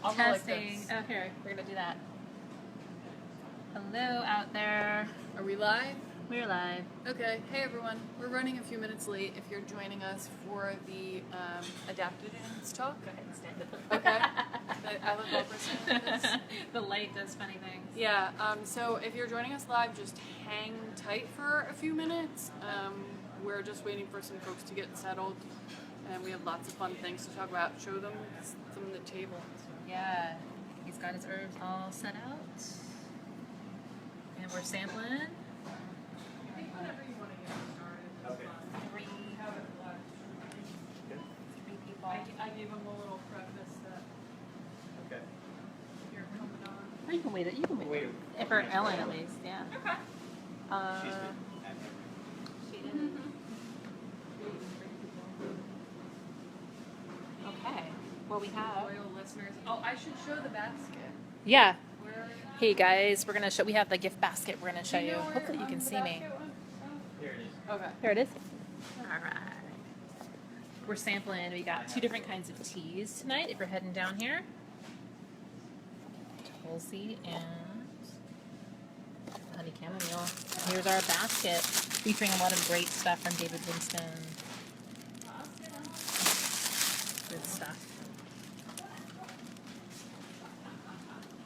I'll go like Testing. this. Oh, here. We're going to do that. Hello out there. Are we live? We're live. Okay. Hey everyone. We're running a few minutes late if you're joining us for the Adaptogens talk. Go ahead and stand up. Okay. I look over saying this. The light does funny things. Yeah. So if you're joining us live, just hang tight for a few minutes. We're just waiting for some folks to get settled, and we have lots of fun things to talk about. Show them some of the table. Yeah. He's got his herbs all set out. And we're sampling. Whenever you want to get started. Okay. Three people. I gave them a little preface that Okay. you're coming on. Oh, you can wait it. You can wait. Wait. If for Ellen, at least, yeah. Okay. She's been at She did. Okay. Well, we have. Loyal listeners. Oh, I should show the basket. Yeah. Where are you? Hey guys, we're gonna show. We have the gift basket. We're gonna show Do you. know where, Hopefully, you can the see me. basket went? Here it is. Oh. Okay. There it is. All right. We're sampling. We got 2 different kinds of teas tonight. If you're heading down here, Tulsi and honey chamomile. Here's our basket featuring a lot of great stuff from David Winston. Good stuff.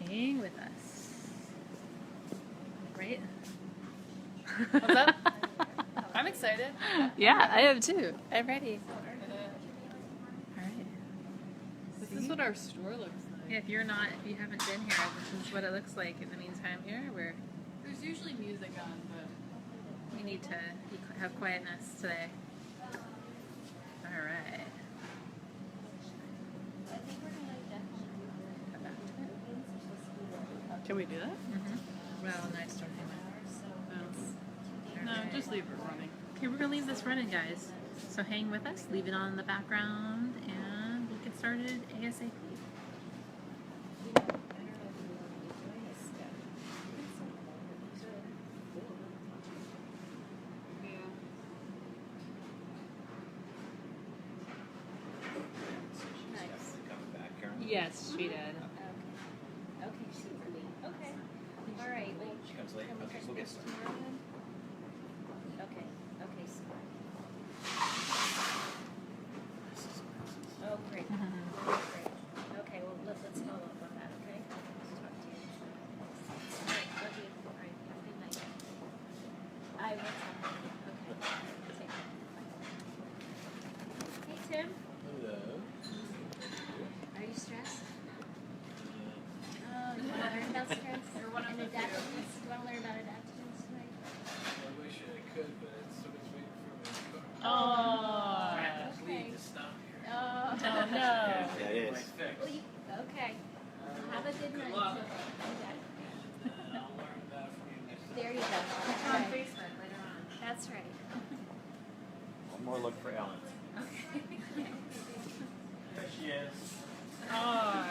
Hang with us. Right? What's up? I'm excited. Yeah, I am too. I'm ready. All right. This is what our store looks like. Yeah, if you haven't been here, this is what it looks like in the meantime here. There's usually music on, but We need to have quietness today. All right. can we do that? Well, nice start. No, just leave it running. Okay, we're gonna leave this running, guys. So hang with us, leave it on the background, and we'll get started ASAP. She's definitely coming back, Karen. Yes, she did. Okay, super late. Okay. All right. Well, She comes late. Okay, we'll get started. okay. Okay. Smart. Oh, great. Great. Okay. Well, let's follow up on that. Okay. Let's talk to you. All right. Love you. All right. Have a good night. I will talk to you. Okay. Take care. Bye. Hey, Tim. Hello. Are you stressed? Oh, you want to learn about stress? You're one of And the few. adaptogens? You want to learn about adaptogens tonight? I wish I could, but it's somebody's waiting for me in the car. Oh. I have to okay. leave to stop here. Oh. Oh no. Yeah, it is. My fix. Well, you, okay. Have a good night. luck. Okay. I'll learn that from you next time. There you go. Put her on Okay. Facebook later on. That's right. One more look for Ellen. There she is. Oh.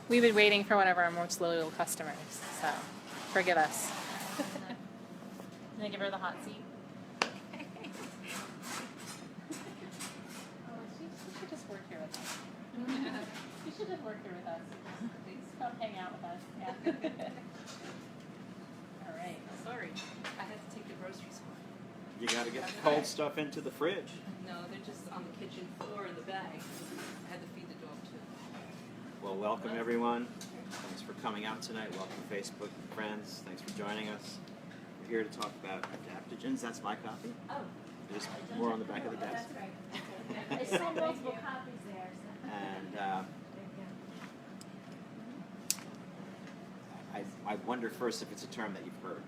We've been waiting for one of our most loyal customers, so forgive us. Can I give her the hot seat? Oh, she should just work here with us. She should just work here with us. Please come hang out with us. Yeah. All right. Sorry, I had to take the groceries home. You got to get the cold stuff into the fridge. No, they're just on the kitchen floor in the bag. I had to feed the dog too. Well, welcome everyone. Thanks for coming out tonight. Welcome Facebook friends. Thanks for joining us. We're here to talk about adaptogens. That's my copy. Oh, There's more on the back of the desk. that's right. I saw multiple copies there. So. And I wonder first if it's a term that you've heard.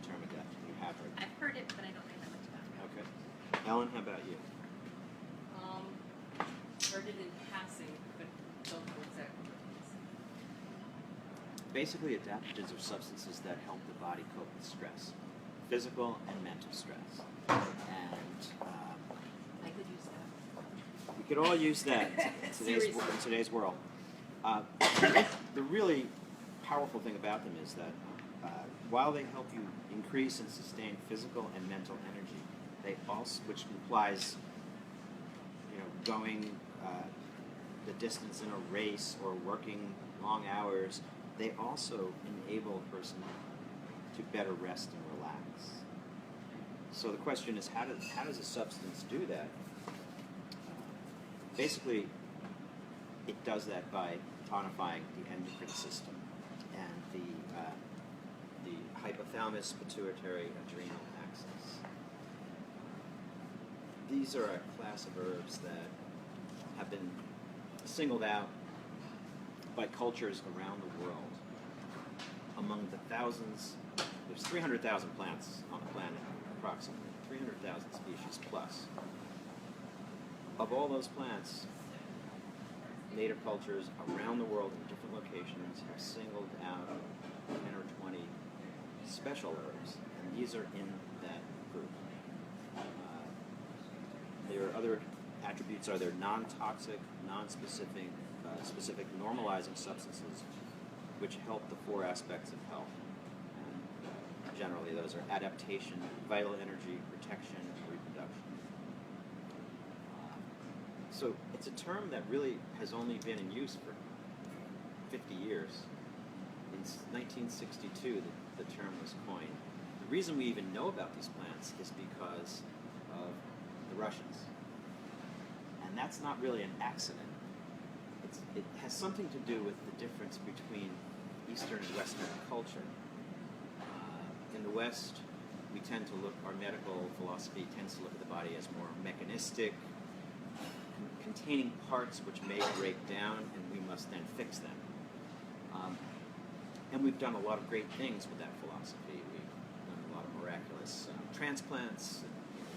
The term adaptogen. You have heard. I've heard it, but I don't know that much about it. Okay. Ellen, how about you? Heard it in passing, but don't know exactly what it is. Basically, adaptogens are substances that help the body cope with stress, physical and mental stress. And I could use that. we could all use that in today's world. The really powerful thing about them is that while they help you increase and sustain physical and mental energy, they also, which implies, going the distance in a race or working long hours, they also enable a person to better rest and relax. So the question is, how does a substance do that? Basically, it does that by tonifying the endocrine system and the hypothalamus, pituitary, adrenal axis. These are a class of herbs that have been singled out by cultures around the world. Among the thousands, there's 300,000 plants on the planet, approximately 300,000 species plus. Of all those plants, native cultures around the world in different locations have singled out 10 or 20 special herbs, and these are in that group. Their other attributes are they're non-toxic, non-specific, specific normalizing substances which help the four aspects of health. And generally, those are adaptation, vital energy, protection, and reproduction. So it's a term that really has only been in use for 50 years. In 1962, the term was coined. The reason we even know about these plants is because of the Russians. And that's not really an accident. It has something to do with the difference between Eastern and Western culture. In the West, we tend to look, our medical philosophy tends to look at the body as more mechanistic, containing parts which may break down, and we must then fix them. And we've done a lot of great things with that philosophy. We've done a lot of miraculous transplants,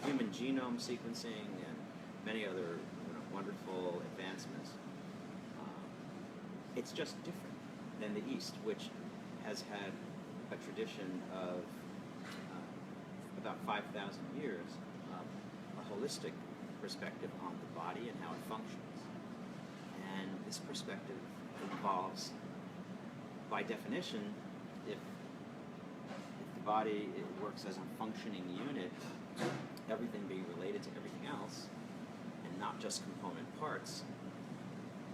human genome sequencing, and many other wonderful advancements. It's just different than the East, which has had a tradition of about 5,000 years of a holistic perspective on the body and how it functions. And this perspective involves, by definition, if the body works as a functioning unit, everything being related to everything else, and not just component parts,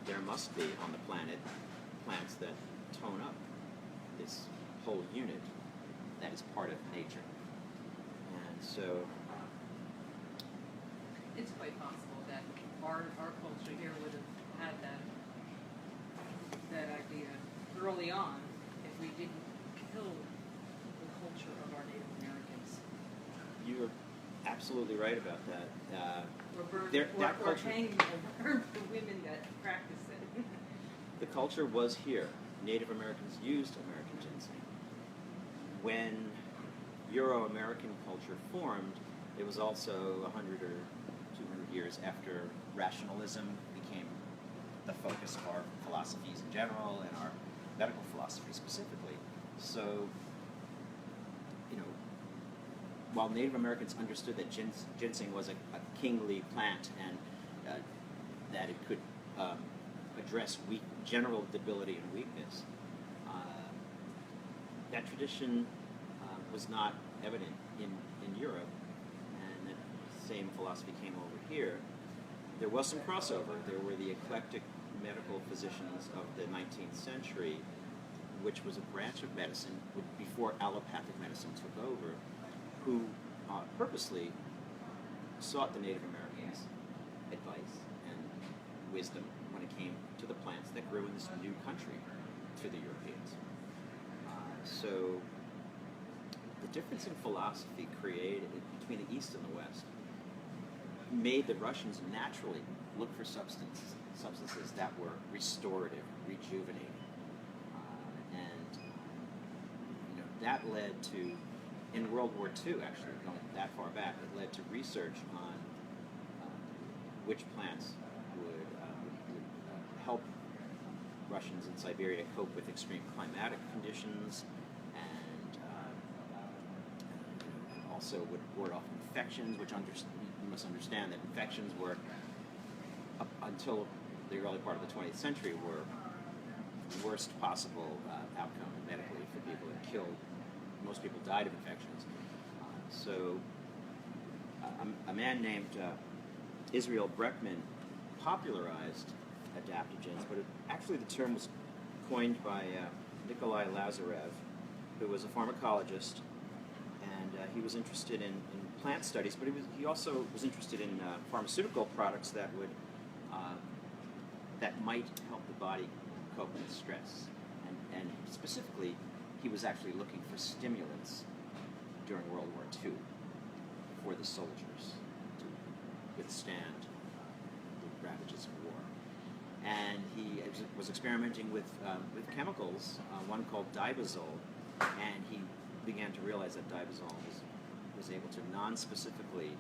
there must be on the planet plants that tone up this whole unit that is part of nature. And so It's quite possible that our culture here would have had that idea early on if we didn't kill the culture of our Native Americans. you're absolutely right about that. Or hanging the women that practice it. The culture was here. Native Americans used American ginseng. When Euro-American culture formed, it was also 100 or 200 years after rationalism became the focus of our philosophies in general and our medical philosophy specifically. So, while Native Americans understood that ginseng was a kingly plant and that it could address general debility and weakness, that tradition was not evident in Europe, and that same philosophy came over here. There was some crossover. There were the eclectic medical physicians of the 19th century, which was a branch of medicine before allopathic medicine took over, who purposely sought the Native Americans' advice and wisdom when it came to the plants that grew in this new country to the Europeans. So the difference in philosophy created between the East and the West made the Russians naturally look for substances that were restorative, rejuvenating. That led to, in World War II, actually, going that far back, it led to research on which plants would help Russians in Siberia cope with extreme climatic conditions, and also would ward off infections, which you must understand that infections were, up until the early part of the 20th century, were the worst possible outcome medically for people. It killed, most people died of infections. So a man named Israel Breckman popularized adaptogens, but actually the term was coined by Nikolai Lazarev, who was a pharmacologist, and he was interested in plant studies, but he also was interested in pharmaceutical products that would that might help the body cope with stress, and specifically, he was actually looking for stimulants during World War II for the soldiers to withstand the ravages of war. And he was experimenting with chemicals, one called dibazole, and he began to realize that dibazole was able to non-specifically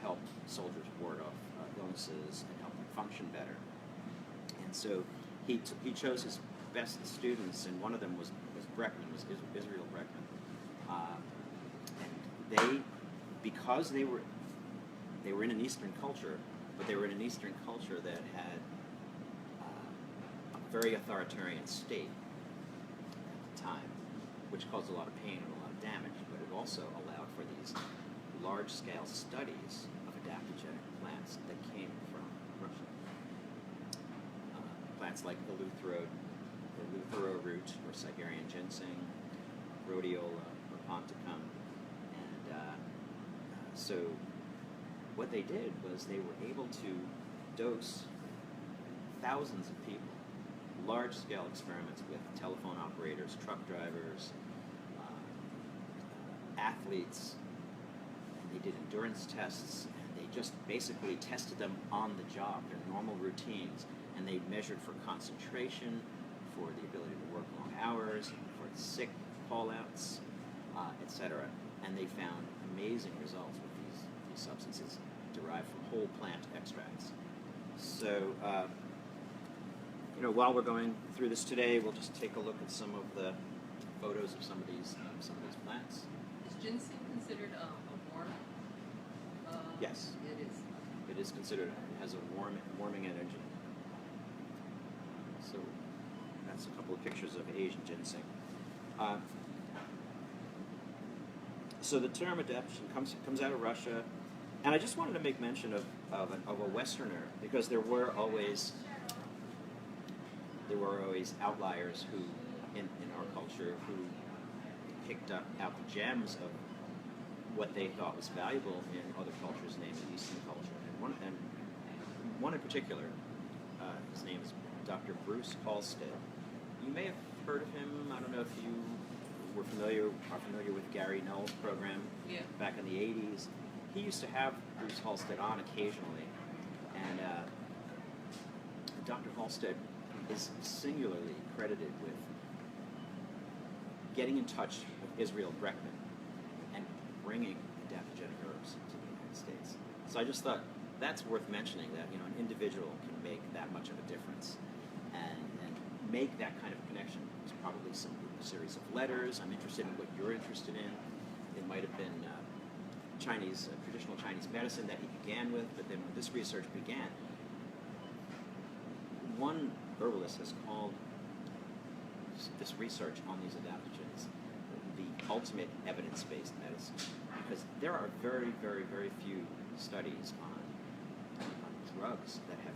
help soldiers ward off illnesses and help them function better. And so he chose his best students, and one of them was Breckman, was Israel Breckman. And they, because they were in an Eastern culture, but they were in an Eastern culture that had a very authoritarian state at the time, which caused a lot of pain and a lot of damage, but it also allowed for these large-scale studies of adaptogenic plants that came from Russia. Plants like the Eleuthero root, or Siberian ginseng, rhodiola, raponticum, and so what they did was they were able to dose thousands of people, large-scale experiments with telephone operators, truck drivers, athletes, and they did endurance tests, and they just basically tested them on the job, their normal routines, and they measured for concentration, for the ability to work long hours, for sick call-outs, etc. And they found amazing results with these substances derived from whole plant extracts. So, while we're going through this today, we'll just take a look at some of the photos of some of these plants. Is ginseng considered a warm? Yes. It is. It is considered, it has a warming energy. So that's a couple of pictures of Asian ginseng. So the term adaptation comes out of Russia, and I just wanted to make mention of a Westerner, because there were always outliers who, in our culture, who picked out the gems of what they thought was valuable in other cultures, namely Eastern culture. And one in particular, his name is Dr. Bruce Halstead. You may have heard of him. I don't know if you are familiar with Gary Null's program back in the 80s. He used to have Bruce Halstead on occasionally, and Dr. Halstead is singularly credited with getting in touch with Israel Breckman and bringing adaptogenic herbs to the United States. So I just thought that's worth mentioning, that an individual can make that much of a difference and make that kind of connection. It's probably a series of letters. I'm interested in what you're interested in. It might have been traditional Chinese medicine that he began with, but then when this research began, one herbalist has called this research on these adaptogens the ultimate evidence-based medicine, because there are very, very, very few studies on drugs that have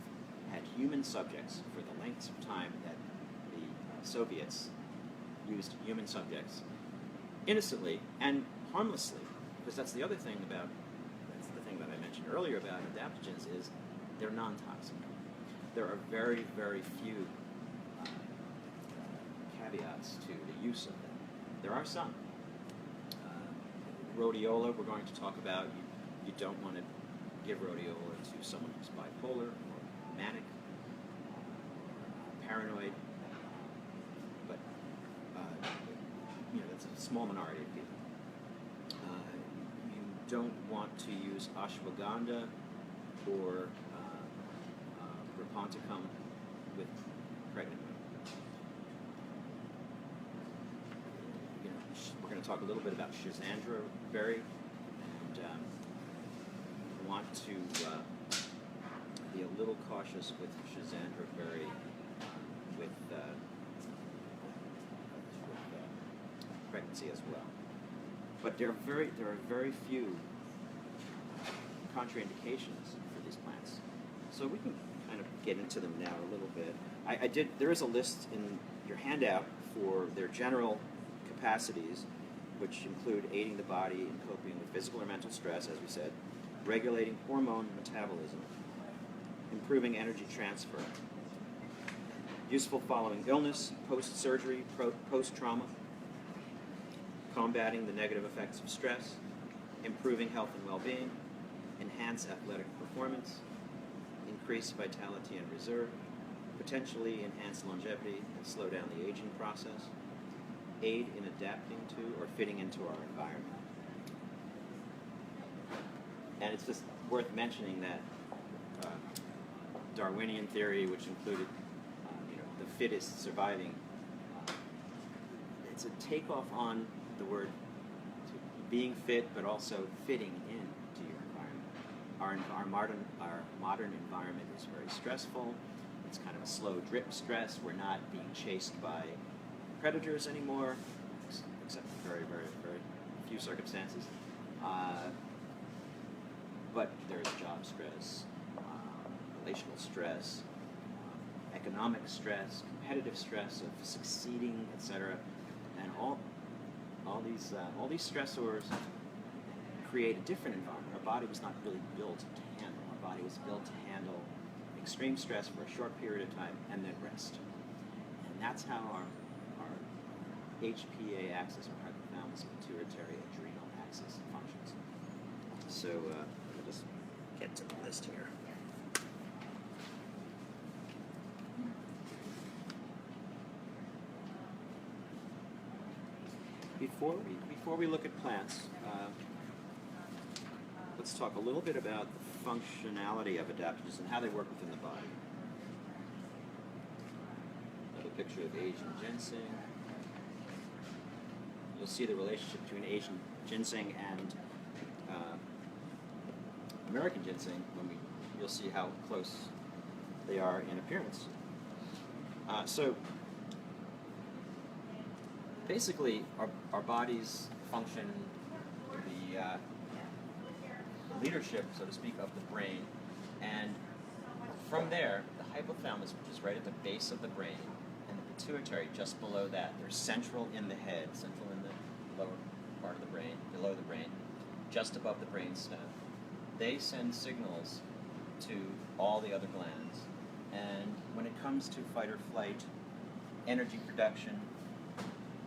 had human subjects for the lengths of time that the Soviets used human subjects innocently and harmlessly. Because that's the thing that I mentioned earlier about adaptogens, is they're non-toxic. There are very, very few caveats to the use of them. There are some. Rhodiola, we're going to talk about. You don't want to give rhodiola to someone who's bipolar or manic, paranoid, but that's a small minority of people. You don't want to use ashwagandha or raponticum with pregnant women. We're going to talk a little bit about schizandra berry, and want to be a little cautious with schizandra berry with pregnancy as well. But there are very few contraindications for these plants. So we can kind of get into them now a little bit. There is a list in your handout for their general capacities, which include aiding the body in coping with physical or mental stress, as we said, regulating hormone metabolism, improving energy transfer, useful following illness, post-surgery, post-trauma, combating the negative effects of stress, improving health and well-being, enhance athletic performance, increase vitality and reserve, potentially enhance longevity and slow down the aging process, aid in adapting to or fitting into our environment. And it's just worth mentioning that Darwinian theory, which included the fittest surviving, it's a takeoff on the word being fit, but also fitting into your environment. Our modern environment is very stressful. It's kind of a slow drip stress. We're not being chased by predators anymore, except in very, very, very few circumstances. But there's job stress, relational stress, economic stress, competitive stress of succeeding, etc. And all these stressors create a different environment. Our body was not really built to handle. Our body was built to handle extreme stress for a short period of time and then rest. And that's how our HPA axis, or hypothalamus pituitary adrenal axis, functions. So let me just get to the list here. Before we look at plants, let's talk a little bit about the functionality of adaptogens and how they work within the body. Another picture of Asian ginseng. You'll see the relationship between Asian ginseng and American ginseng you'll see how close they are in appearance. So basically, our bodies function the leadership, so to speak, of the brain, and from there, the hypothalamus, which is right at the base of the brain, and the pituitary just below that, they're central in the head, central in the lower part of the brain, below the brain, just above the brainstem. They send signals to all the other glands, and when it comes to fight or flight, energy production,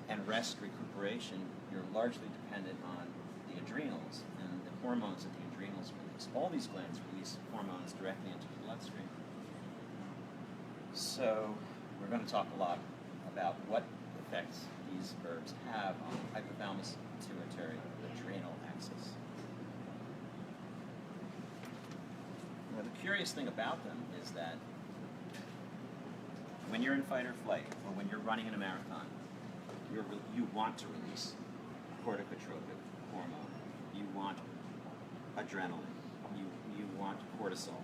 and rest recuperation, you're largely dependent on the adrenals and the hormones that the adrenals release. All these glands release hormones directly into the bloodstream. So we're going to talk a lot about what effects these herbs have on the hypothalamus pituitary adrenal axis. Now, the curious thing about them is that when you're in fight or flight, or when you're running in a marathon, you want to release corticotropic hormone. You want adrenaline. You want cortisol.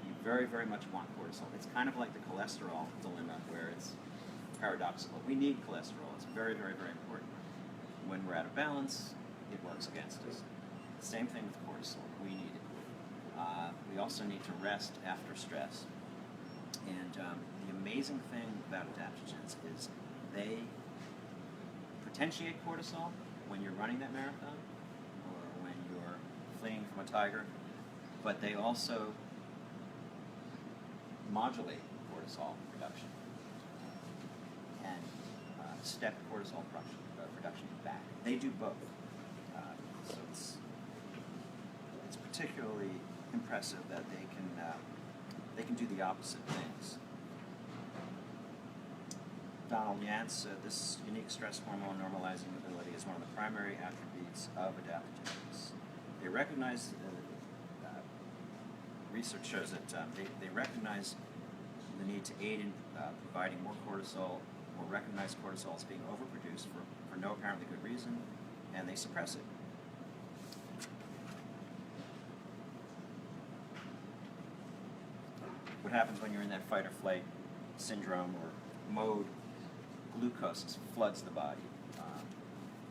You very, very much want cortisol. It's kind of like the cholesterol dilemma, where it's paradoxical. We need cholesterol. It's very, very, very important. When we're out of balance, it works against us. Same thing with cortisol. We need it. We also need to rest after stress. And the amazing thing about adaptogens is they potentiate cortisol when you're running that marathon or when you're fleeing from a tiger, but they also modulate cortisol production and step cortisol production back. They do both. So it's particularly impressive that they can do the opposite things. Donald Yance said this unique stress hormone normalizing ability is one of the primary attributes of adaptogens. They recognize, research shows that they recognize the need to aid in providing more cortisol, or recognize cortisol as being overproduced for no apparently good reason, and they suppress it. What happens when you're in that fight or flight syndrome or mode? Glucose floods the body.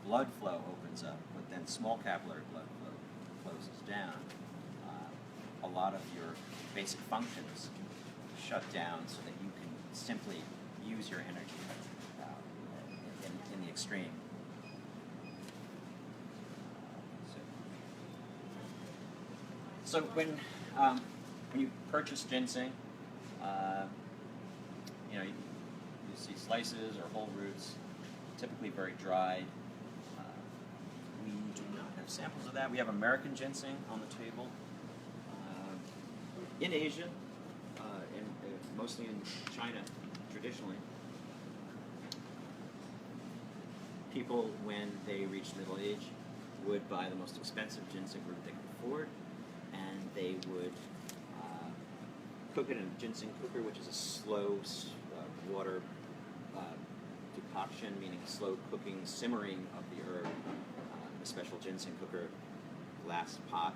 Blood flow opens up, but then small capillary blood flow closes down. A lot of your basic functions shut down so that you can simply use your energy in the extreme. So when you purchase ginseng, you see slices or whole roots, typically very dried. We do not have samples of that. We have American ginseng on the table. In Asia, mostly in China, traditionally, people, when they reached middle age, would buy the most expensive ginseng root they could afford, and they would cook it in a ginseng cooker, which is a slow water decoction, meaning slow cooking, simmering of the herb, a special ginseng cooker, glass pot,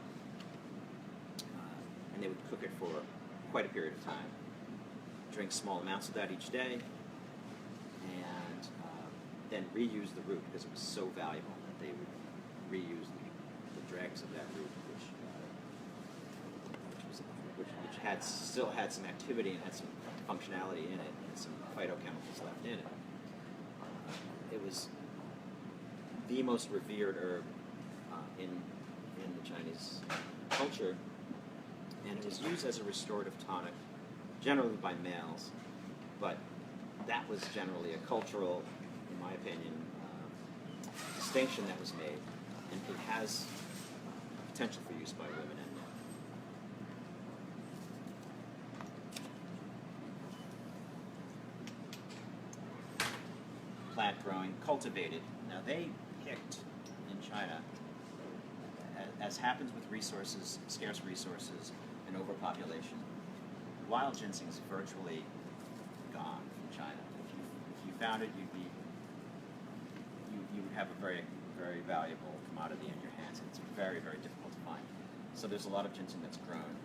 and they would cook it for quite a period of time. Drink small amounts of that each day, and then reuse the root because it was so valuable that they would reuse the dregs of that root, which still had some activity and had some functionality in it, and some phytochemicals left in it. It was the most revered herb in the Chinese culture, and it was used as a restorative tonic, generally by males, but that was generally a cultural, in my opinion, distinction that was made, and it has potential for use by women and men. Plant growing, cultivated. Now they picked in China, as happens with resources, scarce resources, and overpopulation, wild ginseng is virtually gone from China. If you found it, you would have a very, very valuable commodity in your hands, and it's very, very difficult to find. So there's a lot of ginseng that's grown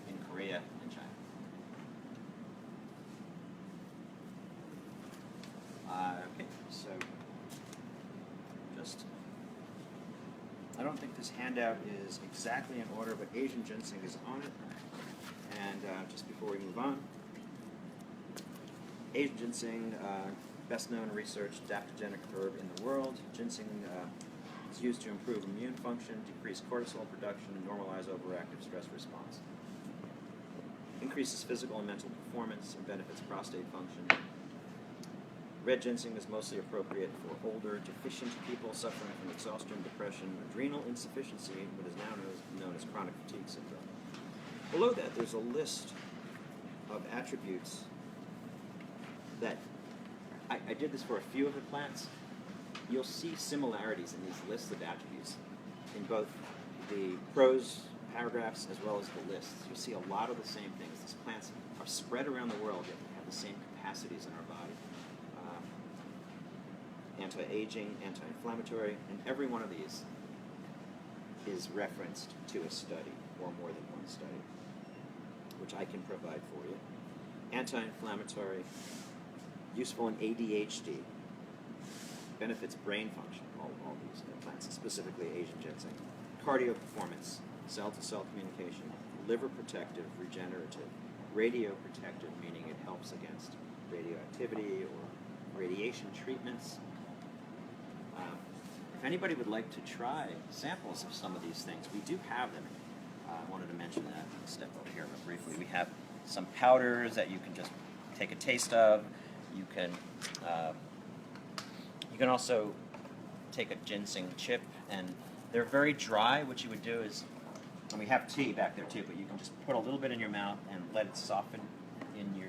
in Korea and China. Okay, so I don't think this handout is exactly in order, but Asian ginseng is on it. And just before we move on, Asian ginseng, best known researched adaptogenic herb in the world. Ginseng is used to improve immune function, decrease cortisol production, and normalize overactive stress response. Increases physical and mental performance and benefits prostate function. Red ginseng is mostly appropriate for older, deficient people suffering from exhaustion, depression, adrenal insufficiency, what is now known as chronic fatigue syndrome. Below that, there's a list of attributes that I did this for a few of the plants. You'll see similarities in these lists of attributes in both the prose paragraphs as well as the lists. You'll see a lot of the same things. These plants are spread around the world, yet they have the same capacities in our body. Anti-aging, anti-inflammatory, and every one of these is referenced to a study, or more than one study, which I can provide for you. Anti-inflammatory, useful in ADHD, benefits brain function, all these plants, specifically Asian ginseng. Cardio performance, cell-to-cell communication, liver protective, regenerative, radio protective, meaning it helps against radioactivity or radiation treatments. If anybody would like to try samples of some of these things, we do have them. I wanted to mention that. I'll step over here real briefly. We have some powders that you can just take a taste of. You can also take a ginseng chip, and they're very dry. What you would do is, and we have tea back there too, but you can just put a little bit in your mouth and let it soften in your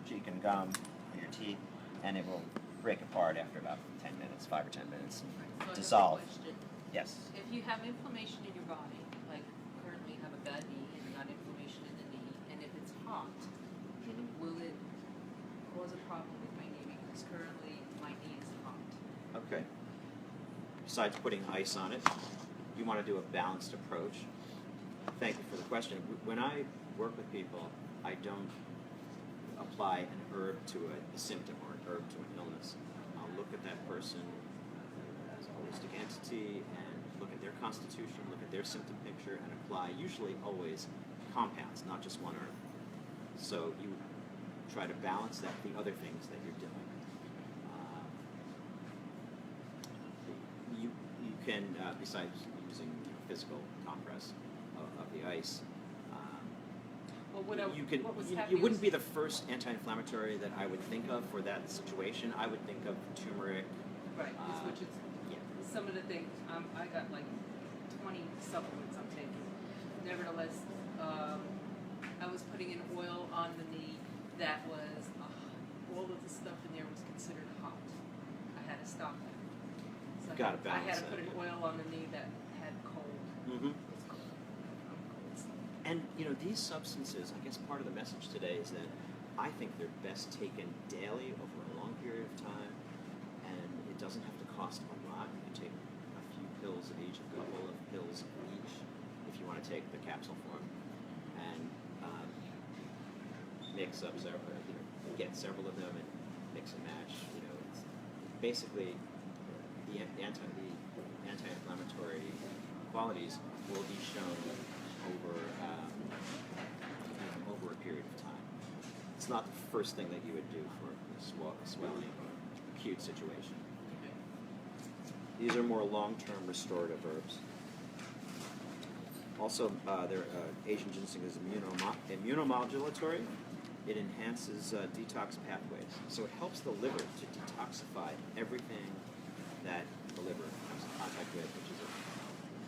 cheek and gum or your teeth, and it will break apart after about 10 minutes, 5 or 10 minutes, and So I have a dissolve. question. Yes. If you have inflammation in your body, like currently you have a bad knee and you got inflammation in the knee, and if it's hot, will it cause a problem with my knee? Because currently my knee is hot. Okay. Besides putting ice on it, you want to do a balanced approach. Thank you for the question. When I work with people, I don't apply an herb to a symptom or an herb to an illness. I'll look at that person as a holistic entity and look at their constitution, look at their symptom picture, and apply usually always compounds, not just one herb. So you try to balance that the other things that you're doing. You can, besides using physical compress of the ice, Well, you can. what was You happening wouldn't was- be the first anti-inflammatory that I would think of for that situation. I would think of turmeric. Right, which is Yeah. some of the things, I got like 20 supplements I'm taking. Nevertheless, I was putting in oil on the knee that was, all of the stuff in there was considered hot. I had to stop that. So Gotta I had balance to put that, an oil on the knee that had cold. Mm-hmm. It was cold. I'm cold. And these substances, I guess part of the message today is that I think they're best taken daily over a long period of time, and it doesn't have to cost a lot. You can take a few pills of each, a couple of pills of each, if you want to take the capsule form, and mix up several, get several of them and mix and match. It's basically the anti-inflammatory qualities will be shown over over a period of time. It's not the first thing that you would do for a swelling or acute situation. These are more long-term restorative herbs. Also, Asian ginseng is immunomodulatory. It enhances detox pathways, so it helps the liver to detoxify everything that the liver comes in contact with, which is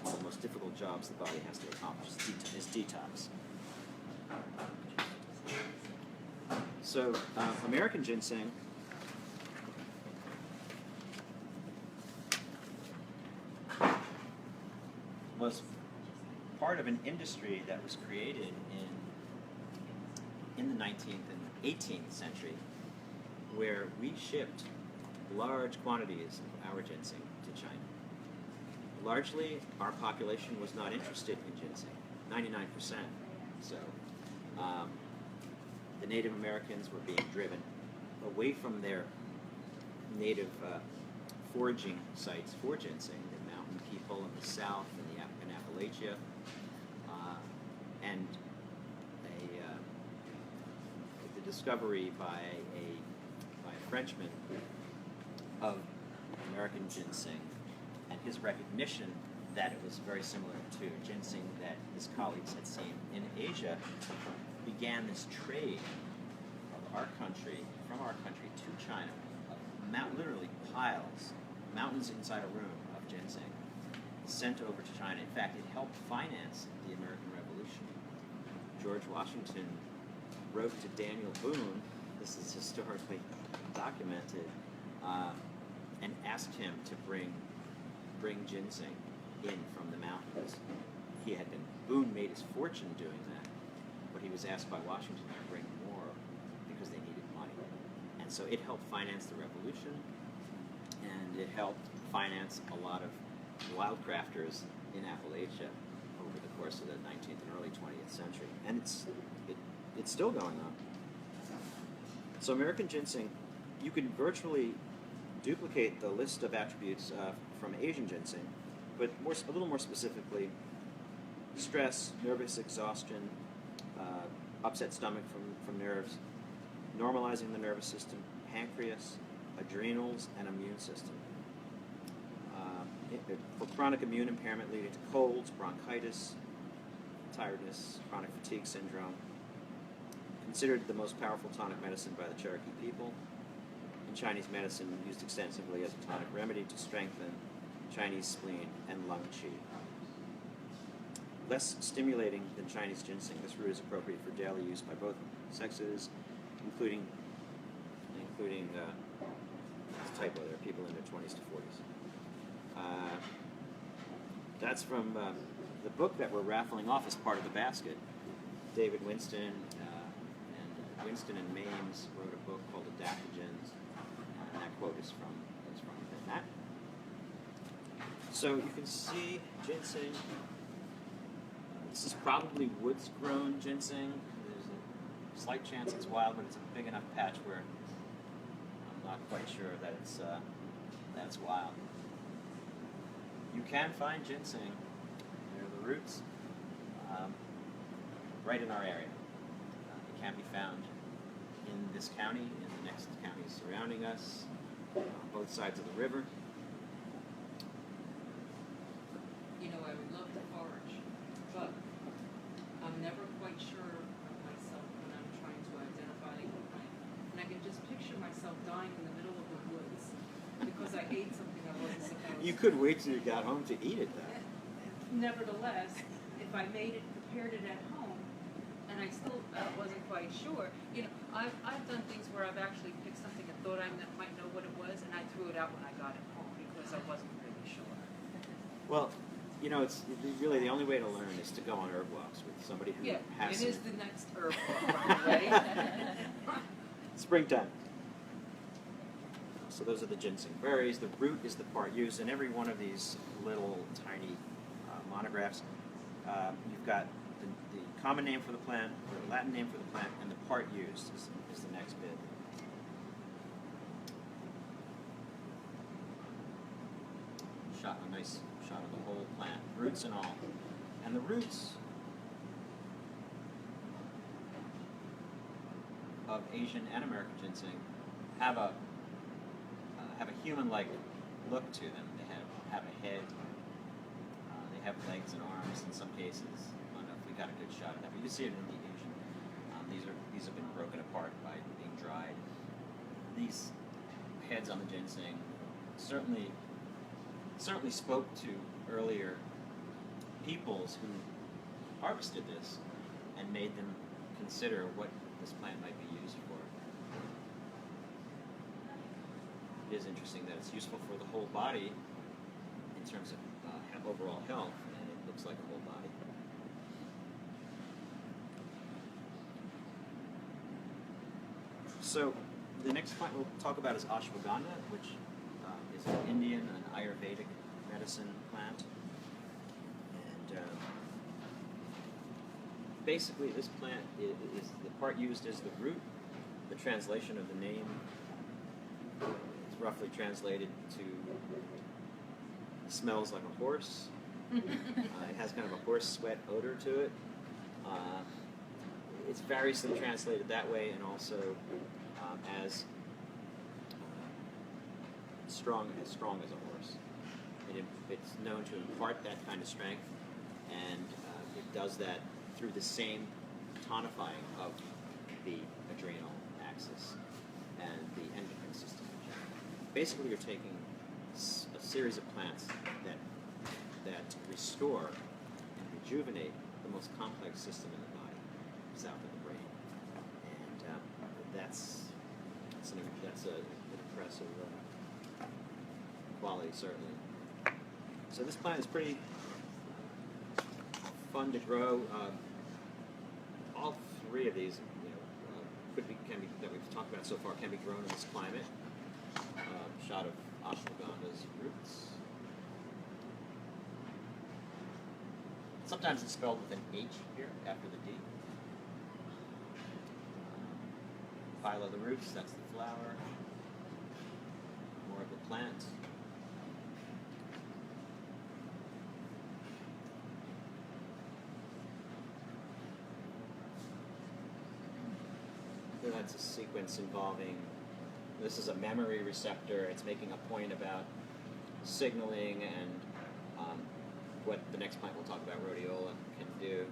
one of the most difficult jobs the body has to accomplish, is detox. So, American ginseng was part of an industry that was created in the 19th and 18th century, where we shipped large quantities of our ginseng to China. Largely, our population was not interested in ginseng, 99%. So, the Native Americans were being driven away from their native foraging sites for ginseng, the mountain people in the south and in Appalachia, and the discovery by a Frenchman of American ginseng and his recognition that it was very similar to ginseng that his colleagues had seen in Asia began this trade of our country, from our country to China, of literally piles, mountains inside a room of ginseng, sent over to China. In fact, it helped finance the American Revolution. George Washington wrote to Daniel Boone, this is historically documented, and asked him to bring ginseng in from the mountains. Boone made his fortune doing that, but he was asked by Washington to bring more because they needed money. And so it helped finance the revolution, and it helped finance a lot of wildcrafters in Appalachia over the course of the 19th and early 20th century. And it's still going on. So American ginseng, you can virtually duplicate the list of attributes from Asian ginseng, but a little more specifically, stress, nervous exhaustion, upset stomach from nerves, normalizing the nervous system, pancreas, adrenals, and immune system. For chronic immune impairment leading to colds, bronchitis, tiredness, chronic fatigue syndrome. Considered the most powerful tonic medicine by the Cherokee people. In Chinese medicine, used extensively as a tonic remedy to strengthen Chinese spleen and lung qi. Less stimulating than Chinese ginseng, this root is appropriate for daily use by both sexes, including it's a typo there, people in their 20s to 40s. That's from the book that we're raffling off as part of the basket. David Winston and Winston and Mames wrote a book called Adaptogens, and that quote is from that. So you can see ginseng. This is probably woods-grown ginseng. There's a slight chance it's wild, but it's a big enough patch where I'm not quite sure that that's wild. You can find ginseng near the roots, right in our area. You can be found in this county, in the next counties surrounding us, on both sides of the river. You know, I would love to forage, but I'm never quite sure of myself when I'm trying to identify a plant. And I can just picture myself dying in the middle of the woods because I ate something I wasn't supposed You to. could wait till you got home to eat it, though. Nevertheless, if I prepared it at home, and I still wasn't quite sure, you know, I've done things where I've actually picked something and thought I might know what it was, and I threw it out when I got it home because I wasn't really sure. Well, you know, it's really the only way to learn is to go on herb walks with somebody who Yeah, has it is some- the next herb walk, by the way. Springtime. So those are the ginseng berries. The root is the part used in every one of these little tiny monographs. You've got the common name for the plant, or the Latin name for the plant, and the part used is the next bit. A nice shot of the whole plant, roots and all. And the roots of Asian and American ginseng have a human-like look to them. They have a head. They have legs and arms in some cases. I don't know if we got a good shot of that, but you see it in the Asian. These have been broken apart by being dried. These heads on the ginseng certainly spoke to earlier peoples who harvested this and made them consider what this plant might be used for. It is interesting that it's useful for the whole body in terms of overall health, and it looks like a whole body. So the next plant we'll talk about is ashwagandha, which is an Indian, an Ayurvedic medicine plant. And basically this plant is the part used is the root. The translation of the name is roughly translated to smells like a horse. It has kind of a horse sweat odor to it. It's variously translated that way, and also as strong as a horse. It's known to impart that kind of strength, and it does that through the same tonifying of the adrenal axis and the endocrine system. Basically, you're taking a series of plants that restore and rejuvenate the most complex system in the body, south of the brain, and that's an impressive quality, certainly. So this plant is pretty fun to grow. All three of these, that we've talked about so far, can be grown in this climate. Shot of ashwagandha's roots. Sometimes it's spelled with an H here after the D. Phyllo the roots, that's the flower. More of the plant. That's a sequence involving, this is a memory receptor. It's making a point about signaling and what the next plant we'll talk about, rhodiola, can do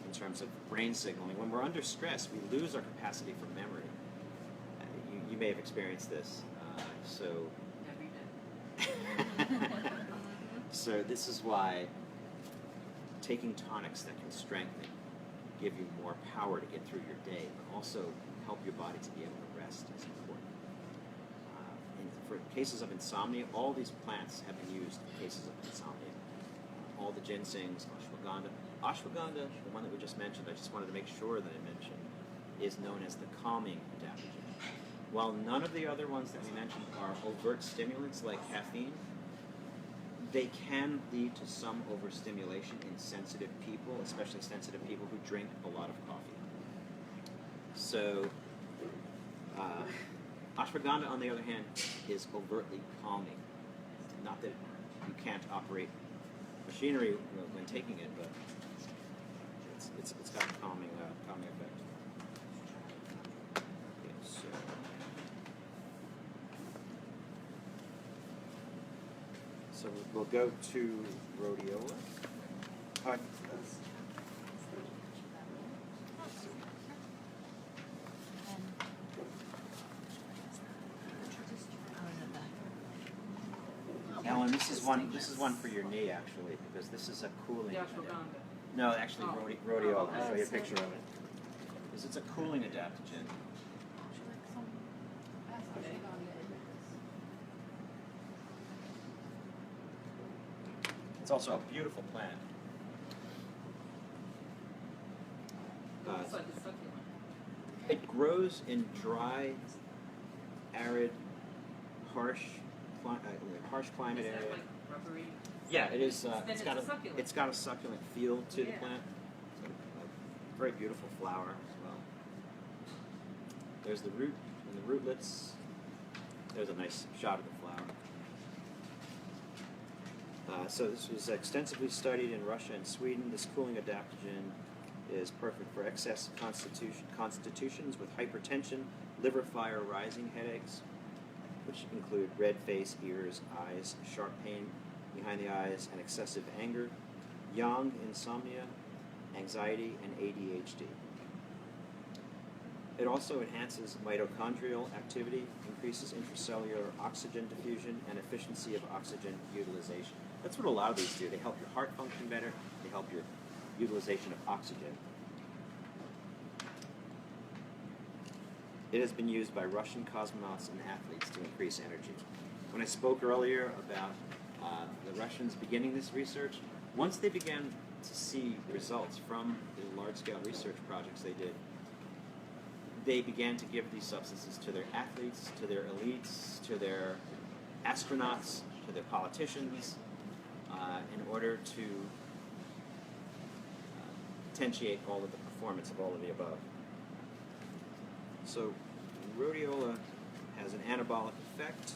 in terms of brain signaling. When we're under stress, we lose our capacity for memory. You may have experienced this. Every day. So this is why taking tonics that can strengthen, give you more power to get through your day, but also help your body to be able to rest is important. And for cases of insomnia, all these plants have been used in cases of insomnia. All the ginsengs, ashwagandha. Ashwagandha, the one that we just mentioned, I just wanted to make sure that I mentioned, is known as the calming adaptogen. While none of the other ones that we mentioned are overt stimulants like caffeine, they can lead to some overstimulation in sensitive people, especially sensitive people who drink a lot of coffee. So, ashwagandha, on the other hand, is overtly calming. Not that you can't operate machinery when taking it, but it's got a calming effect. So we'll go to rhodiola. Ellen, this is one. This is one for your knee, actually, because this is a cooling. The ashwagandha. No, actually, Oh. rhodiola. Oh, I'll show you a that's picture of it. Because it's a cooling adaptogen. It's also a beautiful plant. It's like a succulent. It grows in dry, arid, harsh climate Is that area. like rubbery? Yeah, it is. Then It's got a succulent. it's got a succulent feel to the Yeah. plant. It's a very beautiful flower as well. There's the root and the rootlets. There's a nice shot of the flower. So this was extensively studied in Russia and Sweden. This cooling adaptogen is perfect for excess constitutions with hypertension, liver fire, rising headaches, which include red face, ears, eyes, sharp pain behind the eyes, and excessive anger, yang, insomnia, anxiety, and ADHD. It also enhances mitochondrial activity, increases intracellular oxygen diffusion, and efficiency of oxygen utilization. That's what a lot of these do. They help your heart function better. They help your utilization of oxygen. It has been used by Russian cosmonauts and athletes to increase energy. When I spoke earlier about the Russians beginning this research, once they began to see results from the large-scale research projects they did, they began to give these substances to their athletes, to their elites, to their astronauts, to their politicians, in order to potentiate all of the performance of all of the above. So, rhodiola has an anabolic effect.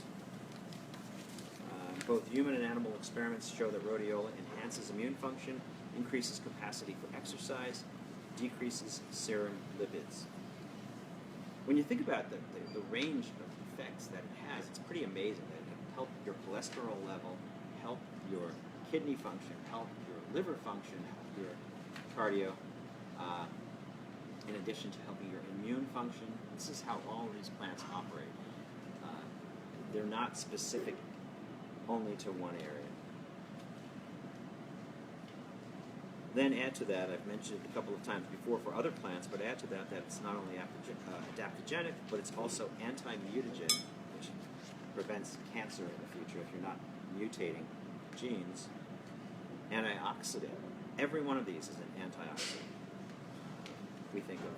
Both human and animal experiments show that rhodiola enhances immune function, increases capacity for exercise, decreases serum lipids. When you think about the range of effects that it has, it's pretty amazing that it can help your cholesterol level, help your kidney function, help your liver function, help your cardio, in addition to helping your immune function. This is how all of these plants operate. They're not specific only to one area. Then add to that, I've mentioned it a couple of times before for other plants, but add to that that it's not only adaptogenic, but it's also anti-mutagen, which prevents cancer in the future if you're not mutating genes. Antioxidant. Every one of these is an antioxidant. We think of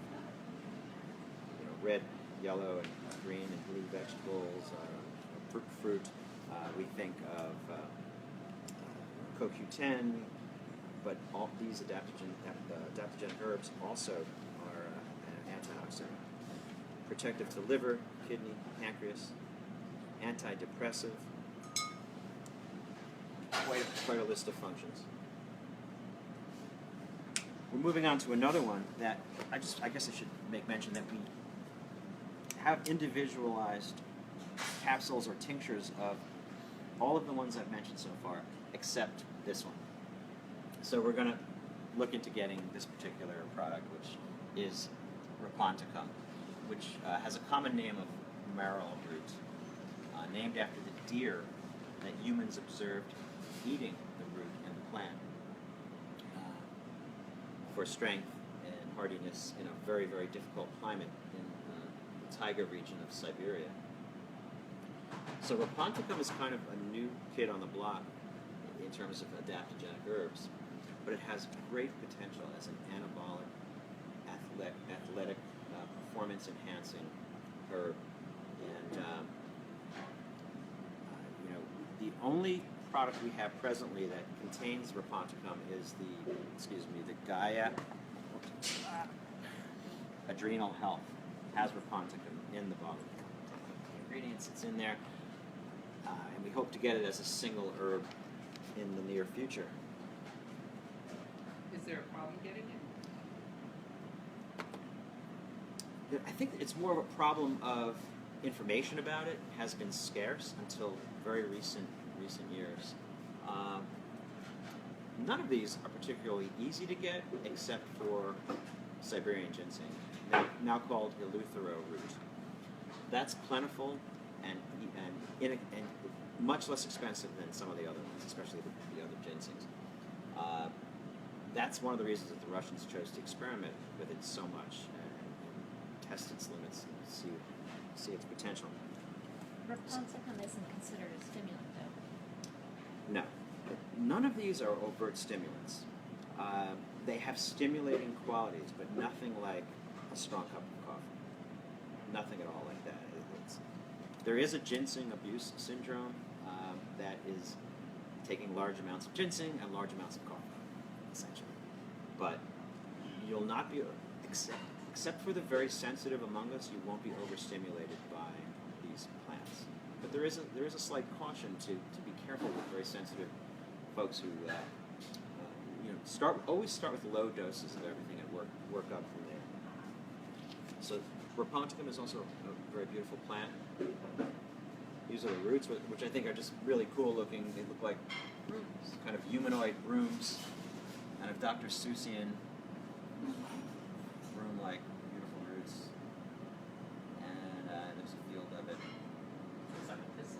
red, yellow, and green and blue vegetables, fruit. We think of CoQ10, but all these adaptogenic herbs also are an antioxidant. Protective to liver, kidney, pancreas, antidepressive, quite a list of functions. We're moving on to another one that I guess I should make mention that we have individualized capsules or tinctures of all of the ones I've mentioned so far, except this one. So we're going to look into getting this particular product, which is Raponticum, which has a common name of marrow root, named after the deer that humans observed eating the root and the plant for strength and hardiness in a very, very difficult climate in the taiga region of Siberia. So Raponticum is kind of a new kid on the block in terms of adaptogenic herbs, but it has great potential as an anabolic, athletic, performance-enhancing herb. And the only product we have presently that contains Raponticum is the Gaia Adrenal Health has Raponticum in the bottle. The ingredients, it's in there. And we hope to get it as a single herb in the near future. Is there a problem getting it? I think it's more of a problem of information about it has been scarce until very recent years. None of these are particularly easy to get except for Siberian ginseng, now called Eleuthero root. That's plentiful and much less expensive than some of the other ones, especially the other ginsengs. That's one of the reasons that the Russians chose to experiment with it so much and test its limits and see its potential. Rapunzel isn't considered a stimulant, though. No. None of these are overt stimulants. They have stimulating qualities, but nothing like a strong cup of coffee. Nothing at all like that. There is a ginseng abuse syndrome that is taking large amounts of ginseng and large amounts of coffee, essentially. But you'll not be, except for the very sensitive among us, you won't be overstimulated by these plants. But there is a slight caution to be careful with very sensitive folks who always start with low doses of everything and work up from there. So Raponticum is also a very beautiful plant. These are the roots, which I think are just really cool looking. They look like brooms, kind of humanoid brooms, kind of Dr. Seussian broom-like beautiful roots. And there's a field of it. It's like this.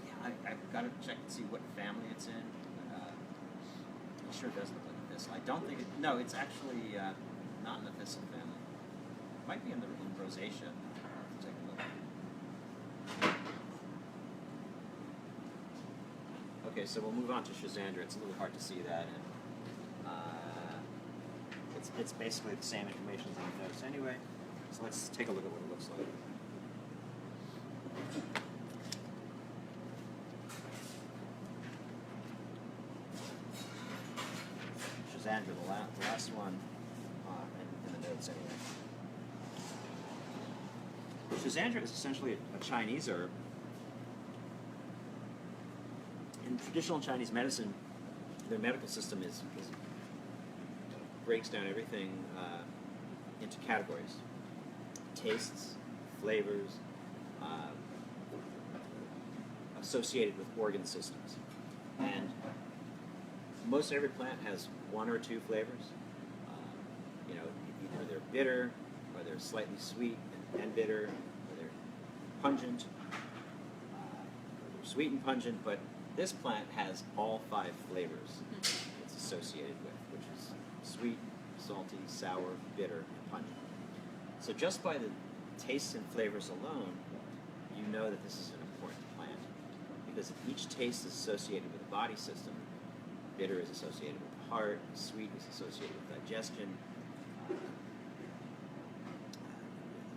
Yeah, I've got to check and see what family it's in. It sure does look like a thistle. I don't think it. No, it's actually not in the thistle family. It might be in Rosacea. Take a look. Okay, so we'll move on to Schizandra. It's a little hard to see that, and it's basically the same information as the notes anyway. So let's take a look at what it looks like. Schizandra, the last one in the notes anyway. Schizandra is essentially a Chinese herb. In traditional Chinese medicine, their medical system breaks down everything into categories: tastes, flavors, associated with organ systems. And most every plant has one or two flavors. Either they're bitter, or they're slightly sweet and bitter, or they're pungent, or they're sweet and pungent. But this plant has all 5 flavors it's associated with, which is sweet, salty, sour, bitter, and pungent. So just by the tastes and flavors alone, you know that this is an important plant, because each taste is associated with the body system. Bitter is associated with the heart, sweet is associated with digestion,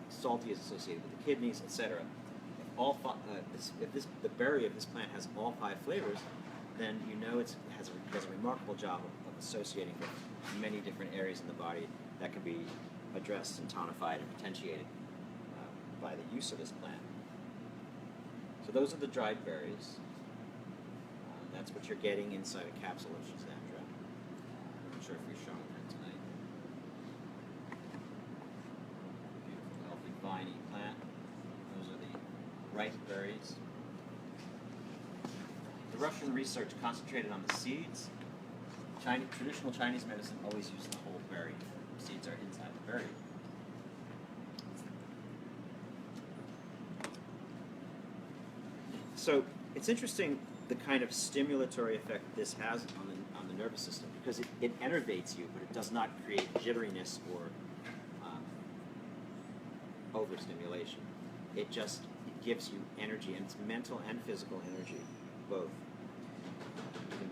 salty is associated with the kidneys, etc. If the berry of this plant has all 5 flavors, then you know it has a remarkable job of associating with many different areas in the body that can be addressed and tonified and potentiated by the use of this plant. So those are the dried berries. That's what you're getting inside a capsule of Schizandra. I'm not sure if we've shown that tonight. Beautiful, healthy, viney plant. Those are the ripe berries. The Russian research concentrated on the seeds. Traditional Chinese medicine always used the whole berry. Seeds are inside the berry. So it's interesting the kind of stimulatory effect this has on the nervous system, because it enervates you, but it does not create jitteriness or overstimulation. It gives you energy, and it's mental and physical energy, both. You can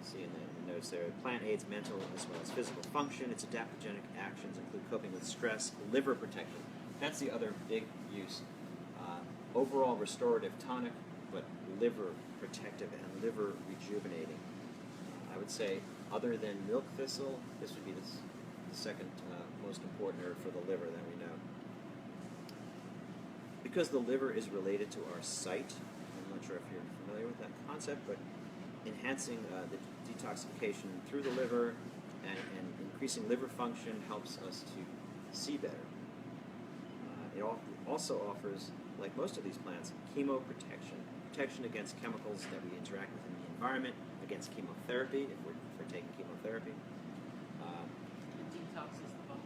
see in the notes there, the plant aids mental as well as physical function. Its adaptogenic actions include coping with stress, liver protective. That's the other big use. Overall restorative tonic, but liver protective and liver rejuvenating. I would say, other than milk thistle, this would be the second most important herb for the liver that we know. Because the liver is related to our sight, I'm not sure if you're familiar with that concept, but enhancing the detoxification through the liver and increasing liver function helps us to see better. It also offers, like most of these plants, chemoprotection protection against chemicals that we interact with in the environment, against chemotherapy, if we're taking chemotherapy, It detoxes the body.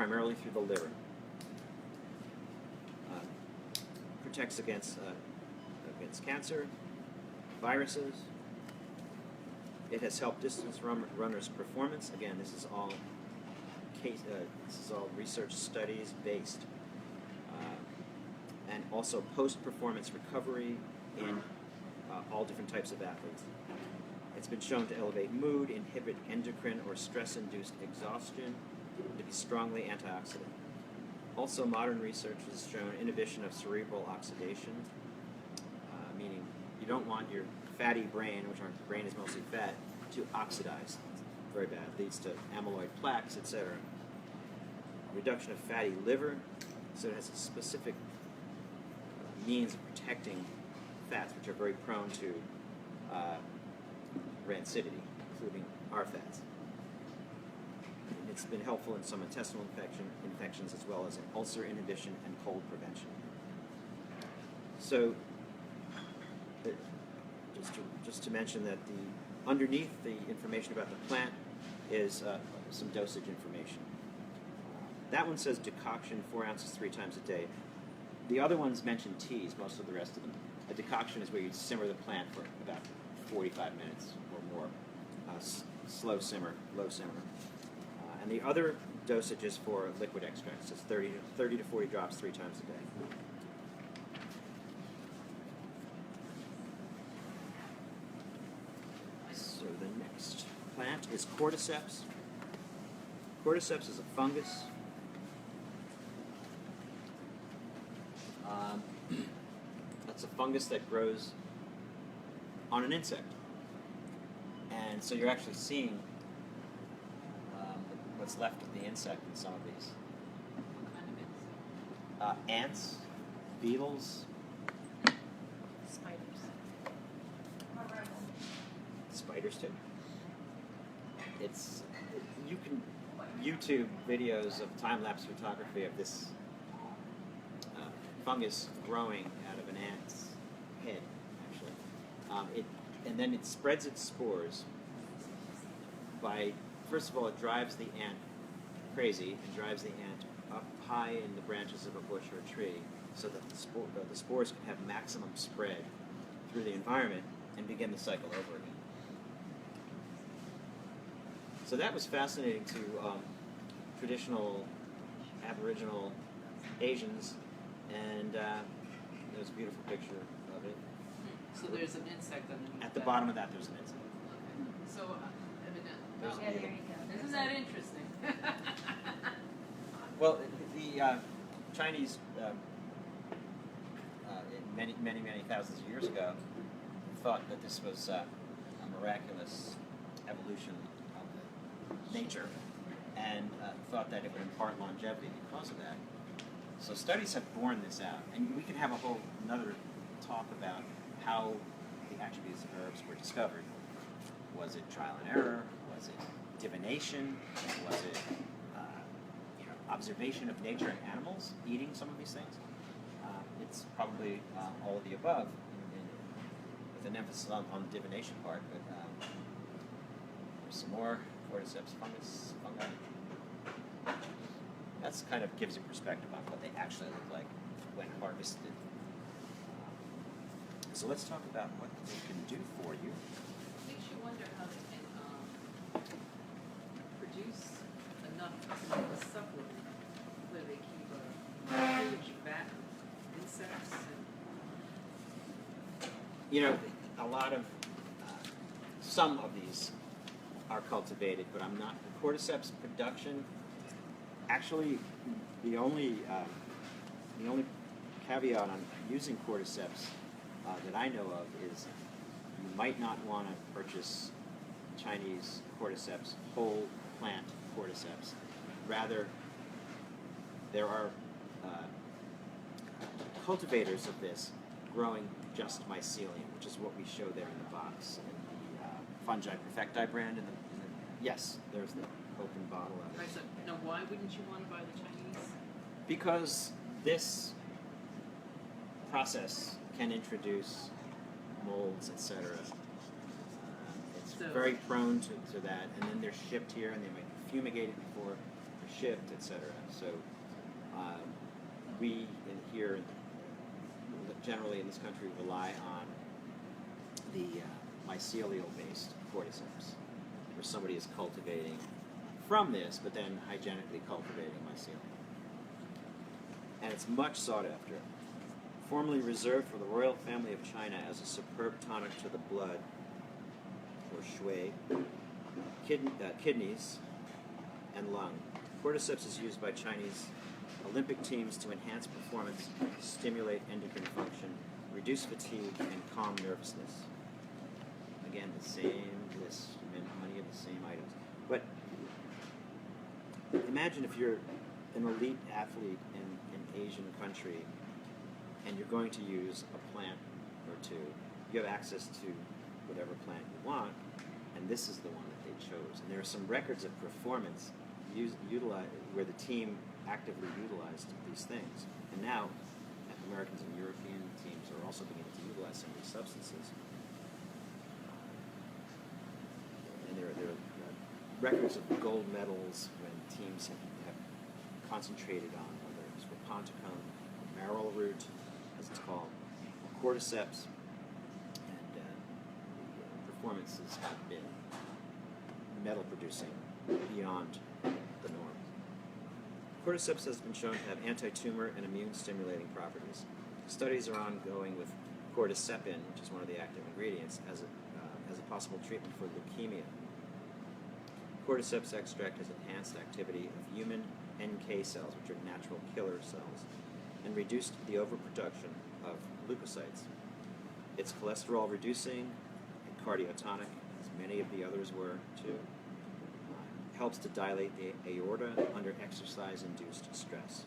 primarily through the liver. Protects against cancer, viruses. It has helped distance runners' performance. Again, this is all research studies based, and also post-performance recovery in all different types of athletes. It's been shown to elevate mood, inhibit endocrine or stress-induced exhaustion, to be strongly antioxidant. Also, modern research has shown inhibition of cerebral oxidation, meaning you don't want your fatty brain, which our brain is mostly fat, to oxidize. It's very bad. It leads to amyloid plaques, etc. Reduction of fatty liver, so it has a specific means of protecting fats, which are very prone to rancidity, including our fats. It's been helpful in some intestinal infections as well as in ulcer inhibition and cold prevention. So, just to mention that underneath the information about the plant is some dosage information. That one says decoction 4 ounces 3 times a day. The other ones mention teas, most of the rest of them. A decoction is where you simmer the plant for about 45 minutes or more. Slow simmer, low simmer. And the other dosage is for liquid extracts. It's 30 to 40 drops 3 times a day. So the next plant is cordyceps. Cordyceps is a fungus. That's a fungus that grows on an insect. And so you're actually seeing what's left of the insect in some of these. What kind of insect? Ants, beetles, spiders too. You can YouTube videos of time-lapse photography of this fungus growing out of an ant's head, actually. And then it spreads its spores by, first of all, it drives the ant crazy and drives the ant up high in the branches of a bush or a tree so that the spores can have maximum spread through the environment and begin the cycle over again. So that was fascinating to traditional Aboriginal Asians, and there's a beautiful picture of it. So there's an insect underneath. At the bottom of that, there's an insect. Okay. So There's Yeah, there you go. isn't that interesting? Well, the Chinese, many thousands of years ago, thought that this was a miraculous evolution of nature, and thought that it would impart longevity because of that. So studies have borne this out, and we can have a whole another talk about how the attributes of herbs were discovered. Was it trial and error? Was it divination? Was it observation of nature and animals eating some of these things? It's probably all of the above, with an emphasis on the divination part. But there's some more cordyceps fungi. That's kind of gives you perspective on what they actually look like when harvested. So let's talk about what they can do for you. Makes you wonder how they can produce enough of a supplement where they keep a huge vat of insects and A lot of some of these are cultivated, but I'm not. The cordyceps production, actually, the only caveat on using cordyceps that I know of is you might not want to purchase Chinese cordyceps, whole plant cordyceps. Rather, there are cultivators of this growing just mycelium, which is what we show there in the box, and the Fungi Perfecti brand. Yes, there's the open bottle of it. right. So now, why wouldn't you want to buy the Chinese? Because this process can introduce molds, etc. It's So- very prone to that, and then they're shipped here, and they might be fumigated before they're shipped, etc. So we here generally in this country rely on the mycelial-based cordyceps, where somebody is cultivating from this, but then hygienically cultivating mycelium. And it's much sought after. Formerly reserved for the royal family of China as a superb tonic to the blood, or shui, kidneys, and lung. Cordyceps is used by Chinese Olympic teams to enhance performance, stimulate endocrine function, reduce fatigue, and calm nervousness. Again, the same list, many of the same items. But imagine if you're an elite athlete in an Asian country and you're going to use a plant or two. You have access to whatever plant you want, and this is the one that they chose. And there are some records of performance where the team actively utilized these things. And now, Americans and European teams are also beginning to utilize some of these substances. And there are records of gold medals when teams have concentrated on whether it's Raponticum, marrow root, as it's called, cordyceps, and the performances have been metal producing beyond the norm. Cordyceps has been shown to have anti-tumor and immune stimulating properties. Studies are ongoing with cordycepin, which is one of the active ingredients, as a possible treatment for leukemia. Cordyceps extract has enhanced activity of human NK cells, which are natural killer cells, and reduced the overproduction of leukocytes. It's cholesterol reducing and cardiotonic, as many of the others were too. Helps to dilate the aorta under exercise-induced stress.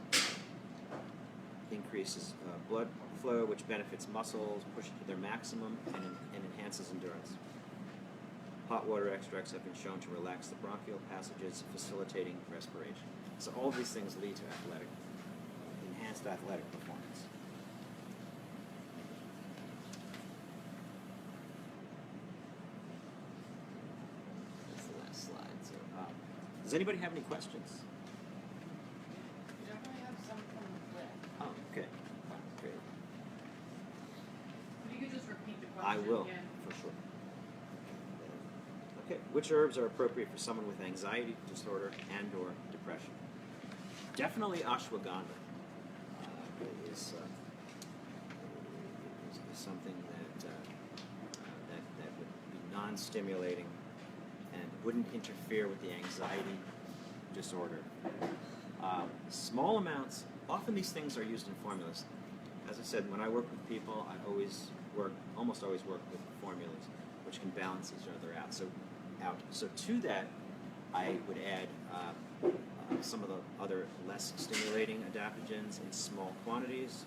Increases blood flow, which benefits muscles, push it to their maximum, and enhances endurance. Hot water extracts have been shown to relax the bronchial passages, facilitating respiration. So all of these things lead to enhanced athletic performance. That's the last slide. So, does anybody have any questions? We definitely have some from the list. Oh, okay. Great. If you could just repeat the I question will, again. for sure. Okay, which herbs are appropriate for someone with anxiety disorder and or depression? Definitely ashwagandha is something that would be non-stimulating and wouldn't interfere with the anxiety disorder. Small amounts, often these things are used in formulas. As I said, when I work with people, I almost always work with formulas, which can balance each other out. So to that, I would add some of the other less stimulating adaptogens in small quantities,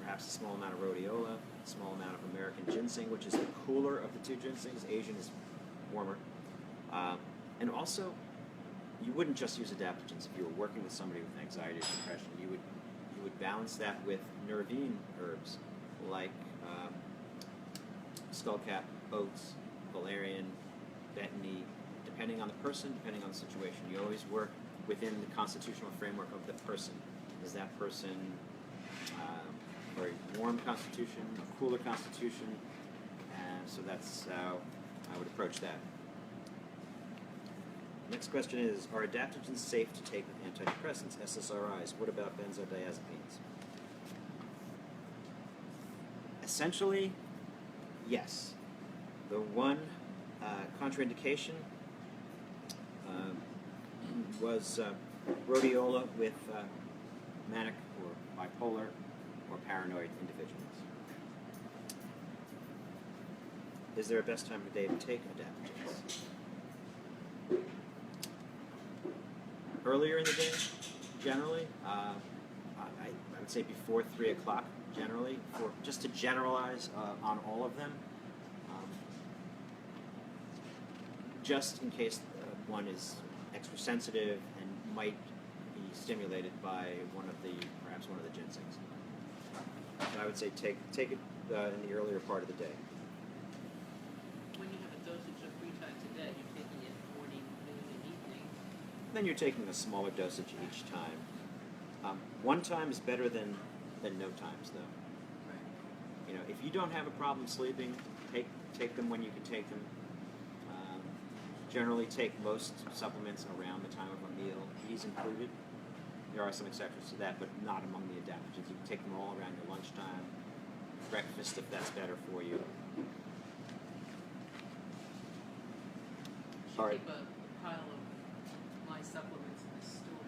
perhaps a small amount of rhodiola, a small amount of American ginseng, which is the cooler of the two ginsengs. Asian is warmer. And also, you wouldn't just use adaptogens if you were working with somebody with anxiety or depression. You would balance that with nervine herbs like skullcap, oats, valerian, betony, depending on the person, depending on the situation. You always work within the constitutional framework of the person. Is that person a very warm constitution, a cooler constitution? And so that's how I would approach that. Next question is, are adaptogens safe to take with antidepressants, SSRIs? What about benzodiazepines? Essentially, yes. The one contraindication was rhodiola with manic or bipolar or paranoid individuals. Is there a best time of day to take adaptogens? Earlier in the day, generally. I would say before 3 o'clock, generally, just to generalize on all of them. Just in case one is extra sensitive and might be stimulated by perhaps one of the ginsengs. So I would say take it in the earlier part of the day. When you have a dosage of 3 times a day, you're taking it morning, noon, and evening. Then you're taking a smaller dosage each time. One time is better than no times, though. Right. You know, if you don't have a problem sleeping, take them when you can take them. Generally, take most supplements around the time of a meal, these included. There are some exceptions to that, but not among the adaptogens. You can take them all around your lunchtime, breakfast if that's better for you. Should All right. keep a pile of my supplements in the store.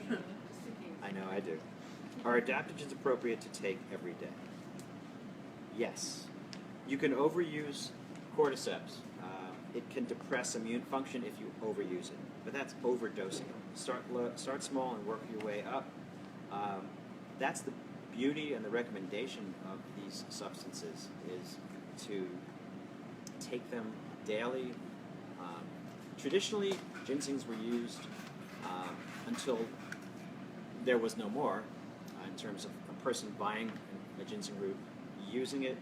Just in case. I know, I do. Are adaptogens appropriate to take every day? Yes. You can overuse cordyceps. It can depress immune function if you overuse it, but that's overdosing. Start small and work your way up. That's the beauty and the recommendation of these substances is to take them daily. Traditionally, ginsengs were used until there was no more, in terms of a person buying a ginseng root, using it,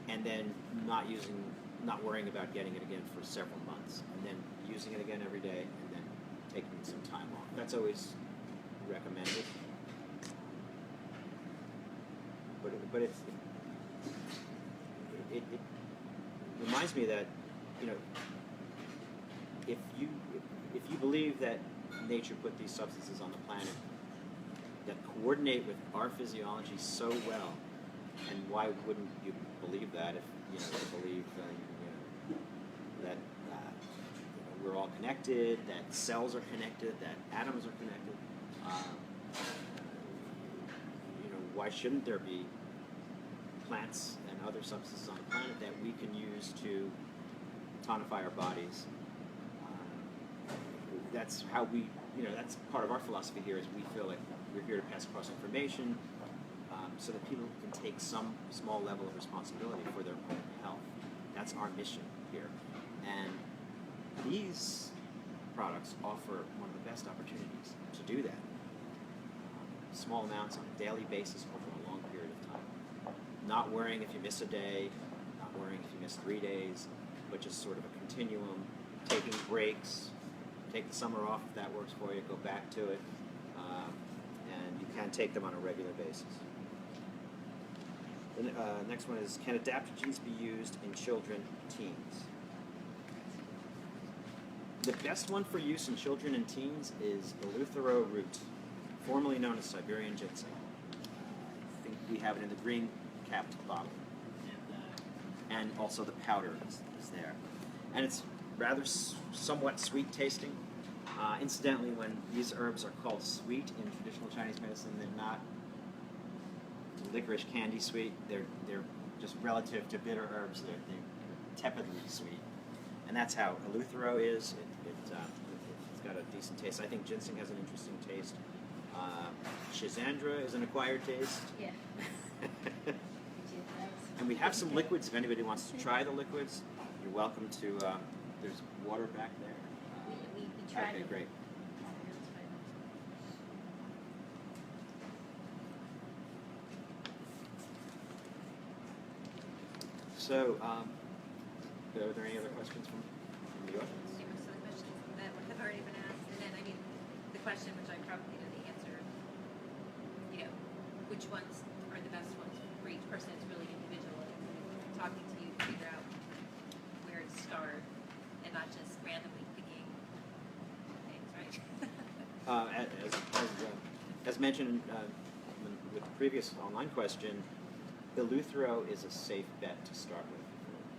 and then not worrying about getting it again for several months, and then using it again every day, and then taking some time off. That's always recommended. But it reminds me that, you know, if you believe that nature put these substances on the planet that coordinate with our physiology so well, and why wouldn't you believe that if you believe that we're all connected, that cells are connected, that atoms are connected? Why shouldn't there be plants and other substances on the planet that we can use to tonify our bodies? That's how we, that's part of our philosophy here, is we feel like we're here to pass across information so that people can take some small level of responsibility for their own health. That's our mission here. And these products offer one of the best opportunities to do that. Small amounts on a daily basis over a long period of time. Not worrying if you miss a day, not worrying if you miss 3 days, but just sort of a continuum, taking breaks. Take the summer off if that works for you, go back to it, and you can take them on a regular basis. The next one is, can adaptogens be used in children and teens? The best one for use in children and teens is Eleuthero root, formerly known as Siberian ginseng. I think we have it in the green capped bottle. And also the powder is there. And it's rather somewhat sweet tasting. Incidentally, when these herbs are called sweet in traditional Chinese medicine, they're not licorice candy sweet. They're just relative to bitter herbs. They're tepidly sweet, and that's how Eleuthero is. It's got a decent taste. I think ginseng has an interesting taste. Schisandra is an acquired taste. Yeah. And we have some liquids. If anybody wants to try the liquids, you're welcome to. There's water back there. We tried Okay, them. great. So, are there any other questions from the audience? Most of the questions that have already been asked, and then the question which I probably know the answer, which ones are the best ones for each person is really individual. And talking to you to figure out where to start, and not just randomly picking things, right? As mentioned with the previous online question, Eleuthero is a safe bet to start with.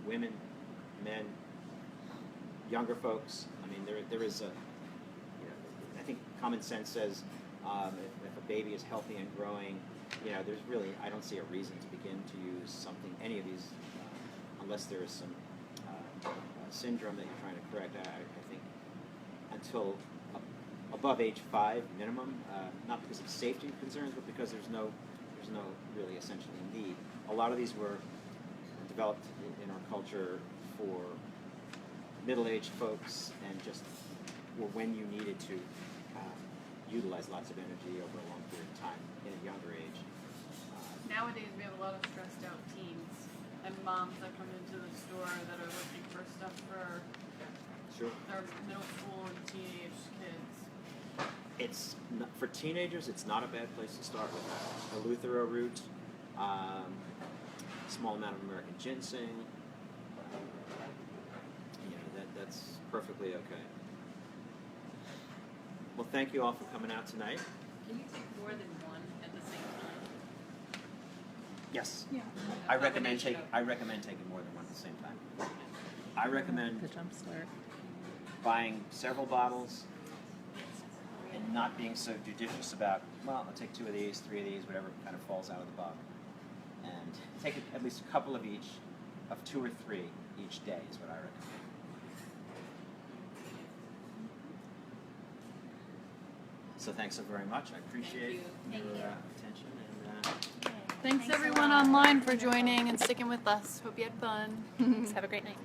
Women, men, younger folks. I mean, there is a. I think common sense says if a baby is healthy and growing, there's really, I don't see a reason to begin to use any of these unless there is some syndrome that you're trying to correct. I think until above age 5 minimum, not because of safety concerns, but because there's no really essentially need. A lot of these were developed in our culture for middle-aged folks, and just were when you needed to utilize lots of energy over a long period of time in a younger age. Nowadays we have a lot of stressed out teens and moms that come into the store that are looking for stuff for Sure. their middle school and teenage kids. It's not, for teenagers. It's not a bad place to start with. Eleuthero root, small amount of American ginseng. That's perfectly okay. Well, thank you all for coming out tonight. Can you take more than one at the same time? Yes. Yeah. I recommend taking more than one at the same time. I recommend The jump start. buying several bottles and not being so judicious about, well, I'll take 2 of these, 3 of these, whatever kind of falls out of the bottle. And take at least a couple of each, of 2 or 3 each day is what I recommend. So thanks so very much. I appreciate Thank your you. attention. And Thanks a everyone lot. online for joining and sticking with us. Hope you had fun. Have a great night.